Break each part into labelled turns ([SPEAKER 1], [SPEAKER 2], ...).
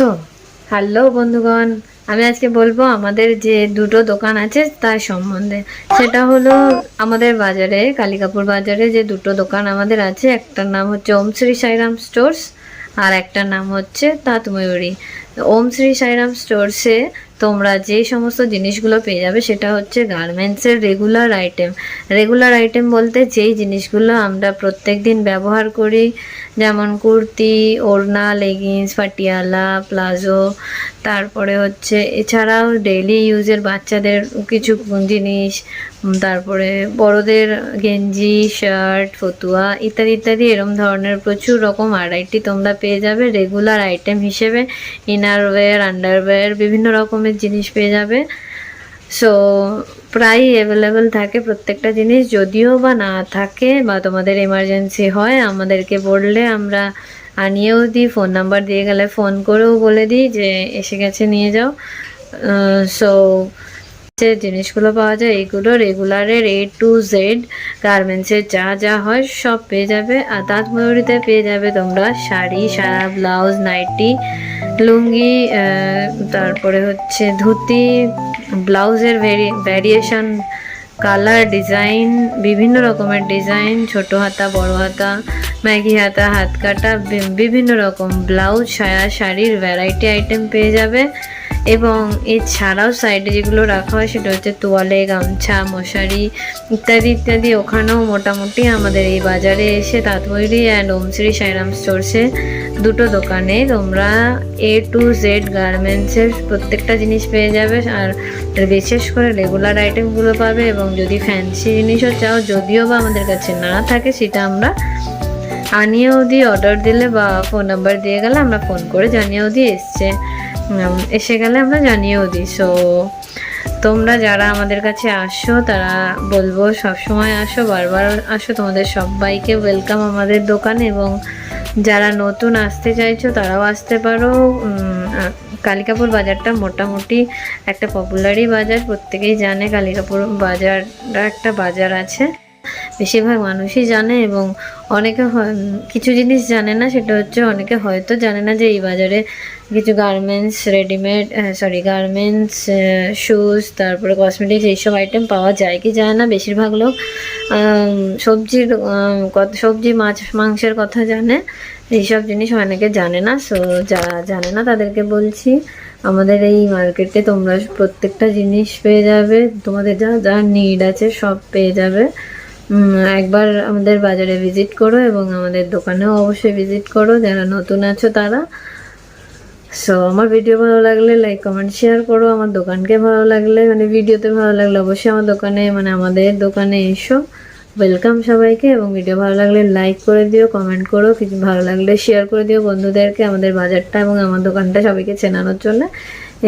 [SPEAKER 1] So hello বন্ধুগণ, আমি আজকে বলবো আমাদের যে দুটো দোকান আছে তার সম্বন্ধে। সেটা হলো আমাদের বাজারে, কালিকাপুর বাজারে যে দুটো দোকান আমাদের আছে, একটার নাম হচ্ছে ওম শ্রী সাইরাম স্টোর্স আর একটার নাম হচ্ছে তাঁত ময়ূরী। ওম শ্রী সাইরাম স্টোর্সে তোমরা যে সমস্ত জিনিসগুলো পেয়ে যাবে সেটা হচ্ছে গার্মেন্টসের রেগুলার আইটেম বলতে যেই জিনিসগুলো আমরা প্রত্যেক দিন ব্যবহার করি, যেমন কুর্তি, ওড়না, লেগিংস, পাটিয়ালা, প্লাজো, তারপরে হচ্ছে এছাড়াও ডেইলি ইউজের বাচ্চাদের কিছু জিনিস, তারপরে বড়দের গেঞ্জি, শার্ট, ফতুয়া ইত্যাদি ইত্যাদি এরম ধরনের প্রচুর রকম ভ্যারাইটি তোমরা পেয়ে যাবে রেগুলার আইটেম হিসেবে। ইনারওয়্যার, আন্ডারওয়্যার, বিভিন্ন রকমের জিনিস পেয়ে যাবে। সো প্রায় অ্যাভেলেবেল থাকে প্রত্যেকটা জিনিস। যদিও বা না থাকে বা তোমাদের এমার্জেন্সি হয়, আমাদেরকে বললে আমরা আনিয়েও দিই। ফোন নাম্বার দিয়ে গেলে ফোন করেও বলে দিই যে এসে গেছে, নিয়ে যাও। সো যে জিনিসগুলো পাওয়া যায় এইগুলো রেগুলারের A to Z গার্মেন্টসের যা যা হয় সব পেয়ে যাবে। আর তাঁত ময়ূরীতে পেয়ে যাবে তোমরা শাড়ি, সায়া, ব্লাউজ, নাইটি, লুঙ্গি, তারপরে হচ্ছে ধুতি, ব্লাউজের ভ্যারিয়েশন, কালার, ডিজাইন, বিভিন্ন রকমের ডিজাইন, ছোট হাতা, বড় হাতা, ম্যাগি হাতা, হাত কাটা, বিভিন্ন রকম ব্লাউজ, সায়া, শাড়ির ভ্যারাইটি আইটেম পেয়ে যাবে। এবং এছাড়াও সাইডে যেগুলো রাখা হয় সেটা হচ্ছে তোয়ালে, গামছা, মশারি ইত্যাদি ইত্যাদি। ওখানেও মোটামুটি আমাদের এই বাজারে এসে তাঁত ময়ূরী অ্যান্ড ওম শ্রী সাইরাম স্টোর্সে দুটো দোকানে তোমরা A to Z গার্মেন্টসের প্রত্যেকটা জিনিস পেয়ে যাবে। আর বিশেষ করে রেগুলার আইটেমগুলো পাবে। এবং যদি ফ্যান্সি জিনিসও চাও, যদিও বা আমাদের কাছে না থাকে, সেটা আমরা আনিয়েও দিই। অর্ডার দিলে বা ফোন নাম্বার দিয়ে গেলে আমরা ফোন করে জানিয়েও দিই এসে গেলে আমরা জানিয়েও দিই। সো তোমরা যারা আমাদের কাছে আসো তারা বলবো সবসময় আসো, বারবার আসো। তোমাদের সবাইকে ওয়েলকাম আমাদের দোকানে। এবং যারা নতুন আসতে চাইছো তারাও আসতে পারো। কালিকাপুর বাজারটা মোটামুটি একটা পপুলারই বাজার, প্রত্যেকেই জানে কালিকাপুর বাজারটা একটা বাজার আছে, বেশিরভাগ মানুষই জানে। এবং অনেকে কিছু জিনিস জানে না, সেটা হচ্ছে অনেকে হয়তো জানে না যে এই বাজারে কিছু গার্মেন্টস, শুজ, তারপরে কসমেটিক্স এইসব আইটেম পাওয়া যায় কি যায় না। বেশিরভাগ লোক সবজি, মাছ, মাংসের কথা জানে, এইসব জিনিস অনেকে জানে না। সো যারা জানে না তাদেরকে বলছি, আমাদের এই মার্কেটে তোমরা প্রত্যেকটা জিনিস পেয়ে যাবে, তোমাদের যা যা নিড আছে সব পেয়ে যাবে। একবার আমাদের বাজারে ভিজিট করো এবং আমাদের দোকানেও অবশ্যই ভিজিট করো যারা নতুন আছো তারা। সো আমার ভিডিও ভালো লাগলে লাইক, কমেন্ট, শেয়ার করো। আমার দোকানকে ভালো লাগলে, ভিডিওতে ভালো লাগলে অবশ্যই আমাদের দোকানে এসো। ওয়েলকাম সবাইকে। এবং ভিডিও ভালো লাগলে লাইক করে দিও, কমেন্ট করো, কিছু ভালো লাগলে শেয়ার করে দিও বন্ধুদেরকে আমাদের বাজারটা এবং আমার দোকানটা সবাইকে চেনানোর জন্য।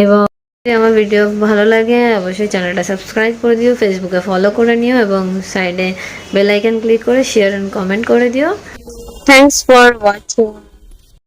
[SPEAKER 1] এবং যদি আমার ভিডিও ভালো লাগে অবশ্যই চ্যানেলটা সাবস্ক্রাইব করে দিও, ফেসবুকে ফলো করে নিও এবং সাইডে বেল আইকন ক্লিক করে শেয়ার এন্ড কমেন্ট করে দিও। Thanks for watching.